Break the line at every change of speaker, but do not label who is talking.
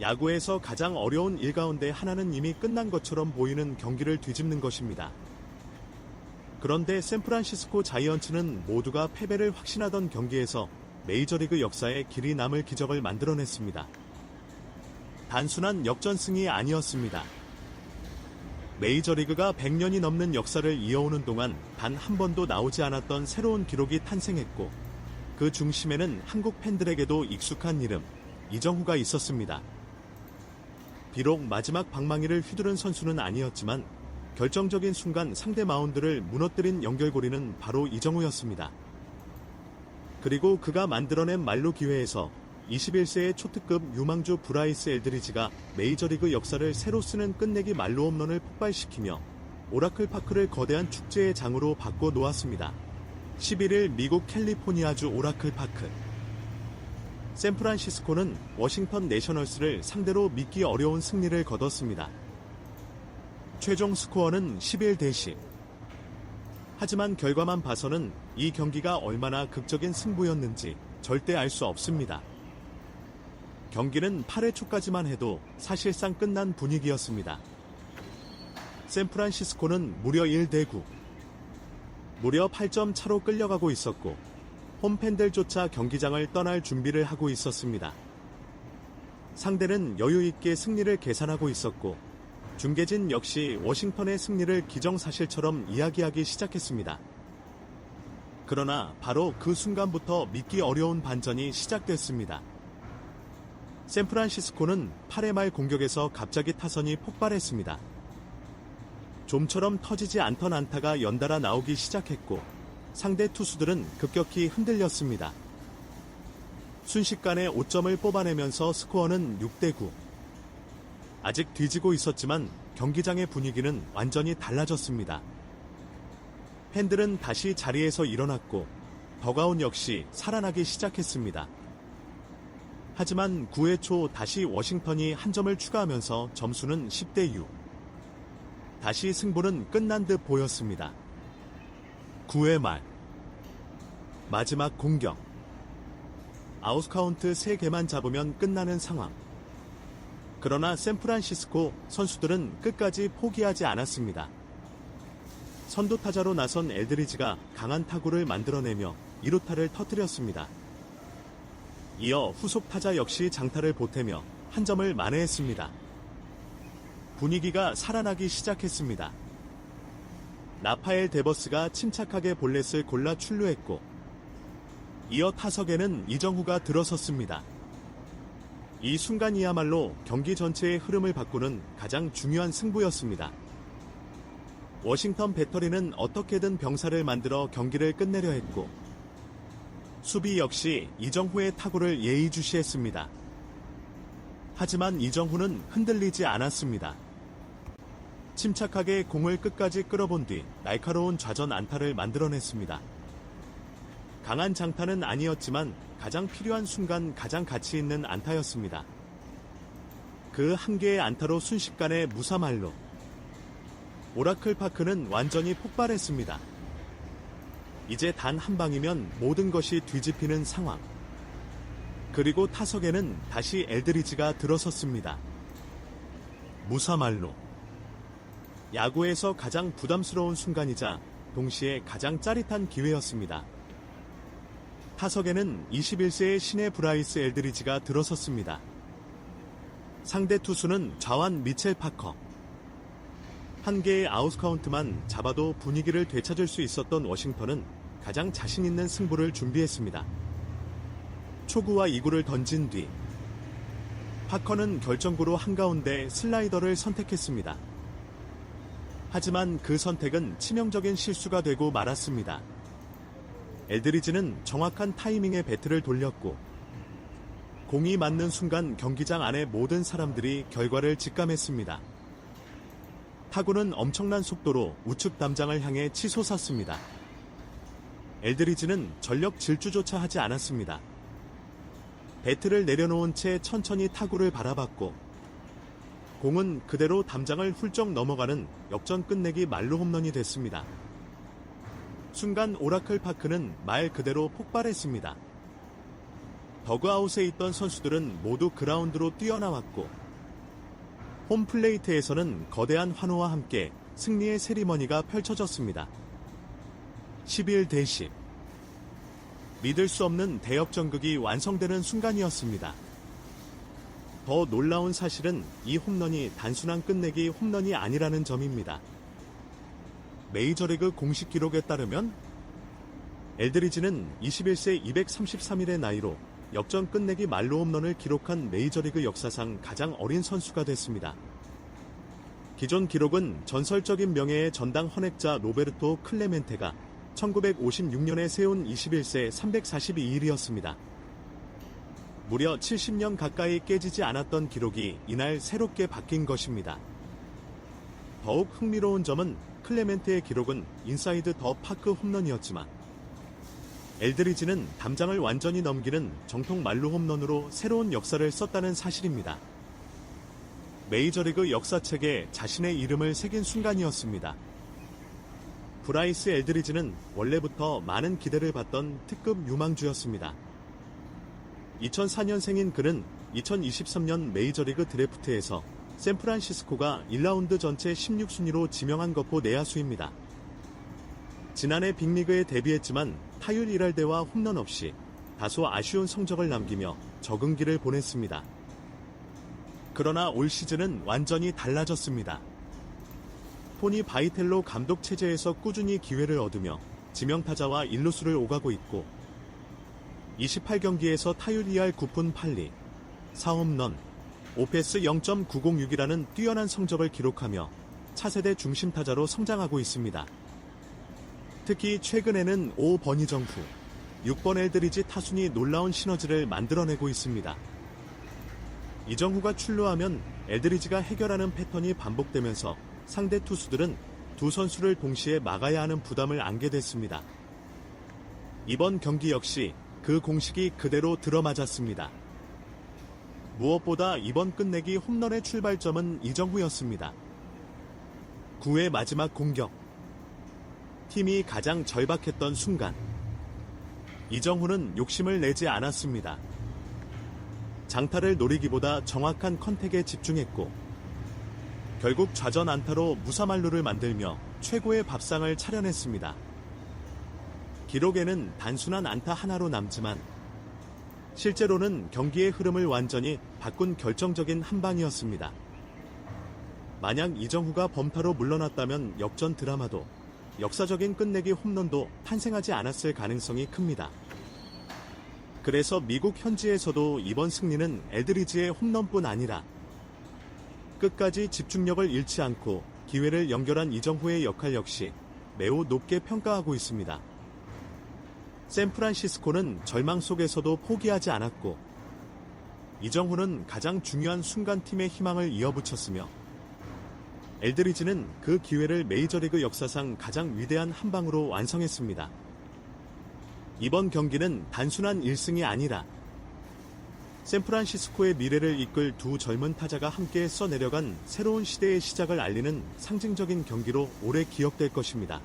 야구에서 가장 어려운 일 가운데 하나는 이미 끝난 것처럼 보이는 경기를 뒤집는 것입니다. 그런데 샌프란시스코 자이언츠는 모두가 패배를 확신하던 경기에서 메이저리그 역사에 길이 남을 기적을 만들어냈습니다. 단순한 역전승이 아니었습니다. 메이저리그가 100년이 넘는 역사를 이어오는 동안 단 한 번도 나오지 않았던 새로운 기록이 탄생했고, 그 중심에는 한국 팬들에게도 익숙한 이름, 이정후가 있었습니다. 비록 마지막 방망이를 휘두른 선수는 아니었지만 결정적인 순간 상대 마운드를 무너뜨린 연결고리는 바로 이정후였습니다. 그리고 그가 만들어낸 말로 기회에서 21세의 초특급 유망주 브라이스 엘드리지가 메이저리그 역사를 새로 쓰는 끝내기 말로 홈런을 폭발시키며 오라클 파크를 거대한 축제의 장으로 바꿔 놓았습니다. 11일 미국 캘리포니아주 오라클 파크. 샌프란시스코는 워싱턴 내셔널스를 상대로 믿기 어려운 승리를 거뒀습니다. 최종 스코어는 11대10. 하지만 결과만 봐서는 이 경기가 얼마나 극적인 승부였는지 절대 알 수 없습니다. 경기는 8회 초까지만 해도 사실상 끝난 분위기였습니다. 샌프란시스코는 무려 1대9. 무려 8점 차로 끌려가고 있었고, 홈팬들조차 경기장을 떠날 준비를 하고 있었습니다. 상대는 여유있게 승리를 계산하고 있었고, 중계진 역시 워싱턴의 승리를 기정사실처럼 이야기하기 시작했습니다. 그러나 바로 그 순간부터 믿기 어려운 반전이 시작됐습니다. 샌프란시스코는 8회 말 공격에서 갑자기 타선이 폭발했습니다. 좀처럼 터지지 않던 안타가 연달아 나오기 시작했고, 상대 투수들은 급격히 흔들렸습니다. 순식간에 5점을 뽑아내면서 스코어는 6대9. 아직 뒤지고 있었지만 경기장의 분위기는 완전히 달라졌습니다. 팬들은 다시 자리에서 일어났고 더가운 역시 살아나기 시작했습니다. 하지만 9회 초 다시 워싱턴이 한 점을 추가하면서 점수는 10대6. 다시 승부는 끝난 듯 보였습니다. 9회 말 마지막 공격. 아웃카운트 3개만 잡으면 끝나는 상황. 그러나 샌프란시스코 선수들은 끝까지 포기하지 않았습니다. 선두타자로 나선 엘드리지가 강한 타구를 만들어내며 2루타를 터뜨렸습니다. 이어 후속 타자 역시 장타를 보태며 한 점을 만회했습니다. 분위기가 살아나기 시작했습니다. 라파엘 데버스가 침착하게 볼넷을 골라 출루했고, 이어 타석에는 이정후가 들어섰습니다. 이 순간이야말로 경기 전체의 흐름을 바꾸는 가장 중요한 승부였습니다. 워싱턴 배터리는 어떻게든 병사를 만들어 경기를 끝내려 했고, 수비 역시 이정후의 타구를 예의주시했습니다. 하지만 이정후는 흔들리지 않았습니다. 침착하게 공을 끝까지 끌어본 뒤 날카로운 좌전 안타를 만들어냈습니다. 강한 장타는 아니었지만 가장 필요한 순간 가장 가치 있는 안타였습니다. 그 한 개의 안타로 순식간에 무사말로 오라클 파크는 완전히 폭발했습니다. 이제 단 한 방이면 모든 것이 뒤집히는 상황. 그리고 타석에는 다시 엘드리지가 들어섰습니다. 무사말로. 야구에서 가장 부담스러운 순간이자 동시에 가장 짜릿한 기회였습니다. 타석에는 21세의 신의 브라이스 엘드리지가 들어섰습니다. 상대 투수는 좌완 미첼 파커. 한 개의 아웃카운트만 잡아도 분위기를 되찾을 수 있었던 워싱턴은 가장 자신 있는 승부를 준비했습니다. 초구와 2구를 던진 뒤 파커는 결정구로 한가운데 슬라이더를 선택했습니다. 하지만 그 선택은 치명적인 실수가 되고 말았습니다. 엘드리지는 정확한 타이밍에 배트를 돌렸고, 공이 맞는 순간 경기장 안의 모든 사람들이 결과를 직감했습니다. 타구는 엄청난 속도로 우측 담장을 향해 치솟았습니다. 엘드리지는 전력 질주조차 하지 않았습니다. 배트를 내려놓은 채 천천히 타구를 바라봤고, 공은 그대로 담장을 훌쩍 넘어가는 역전 끝내기 말로 홈런이 됐습니다. 순간 오라클 파크는 말 그대로 폭발했습니다. 더그아웃에 있던 선수들은 모두 그라운드로 뛰어나왔고 홈플레이트에서는 거대한 환호와 함께 승리의 세리머니가 펼쳐졌습니다. 11대 10. 믿을 수 없는 대역전극이 완성되는 순간이었습니다. 더 놀라운 사실은 이 홈런이 단순한 끝내기 홈런이 아니라는 점입니다. 메이저리그 공식 기록에 따르면 엘드리지는 21세 233일의 나이로 역전 끝내기 말로 홈런을 기록한 메이저리그 역사상 가장 어린 선수가 됐습니다. 기존 기록은 전설적인 명예의 전당 헌액자 로베르토 클레멘테가 1956년에 세운 21세 342일이었습니다. 무려 70년 가까이 깨지지 않았던 기록이 이날 새롭게 바뀐 것입니다. 더욱 흥미로운 점은 클레멘테의 기록은 인사이드 더 파크 홈런이었지만 엘드리지는 담장을 완전히 넘기는 정통 말루 홈런으로 새로운 역사를 썼다는 사실입니다. 메이저리그 역사책에 자신의 이름을 새긴 순간이었습니다. 브라이스 엘드리지는 원래부터 많은 기대를 받던 특급 유망주였습니다. 2004년생인 그는 2023년 메이저리그 드래프트에서 샌프란시스코가 1라운드 전체 16순위로 지명한 거포 내야수입니다. 지난해 빅리그에 데뷔했지만 타율 1할대와 홈런 없이 다소 아쉬운 성적을 남기며 적응기를 보냈습니다. 그러나 올 시즌은 완전히 달라졌습니다. 토니 바이텔로 감독 체제에서 꾸준히 기회를 얻으며 지명타자와 일루수를 오가고 있고 28경기에서 타율 2할 9푼 8리, 4홈런, 오페스 0.906이라는 뛰어난 성적을 기록하며 차세대 중심타자로 성장하고 있습니다. 특히 최근에는 5 버니정 후 6번 엘드리지 타순이 놀라운 시너지를 만들어내고 있습니다. 이정후가 출루하면 엘드리지가 해결하는 패턴이 반복되면서 상대 투수들은 두 선수를 동시에 막아야 하는 부담을 안게 됐습니다. 이번 경기 역시 그 공식이 그대로 들어맞았습니다. 무엇보다 이번 끝내기 홈런의 출발점은 이정후였습니다. 9회 마지막 공격. 팀이 가장 절박했던 순간. 이정후는 욕심을 내지 않았습니다. 장타를 노리기보다 정확한 컨택에 집중했고 결국 좌전 안타로 무사말루를 만들며 최고의 밥상을 차려냈습니다. 기록에는 단순한 안타 하나로 남지만 실제로는 경기의 흐름을 완전히 바꾼 결정적인 한 방이었습니다. 만약 이정후가 범타로 물러났다면 역전 드라마도 역사적인 끝내기 홈런도 탄생하지 않았을 가능성이 큽니다. 그래서 미국 현지에서도 이번 승리는 엘드리지의 홈런뿐 아니라 끝까지 집중력을 잃지 않고 기회를 연결한 이정후의 역할 역시 매우 높게 평가하고 있습니다. 샌프란시스코는 절망 속에서도 포기하지 않았고 이정후는 가장 중요한 순간 팀의 희망을 이어붙였으며 엘드리지는 그 기회를 메이저리그 역사상 가장 위대한 한 방으로 완성했습니다. 이번 경기는 단순한 1승이 아니라 샌프란시스코의 미래를 이끌 두 젊은 타자가 함께 써내려간 새로운 시대의 시작을 알리는 상징적인 경기로 오래 기억될 것입니다.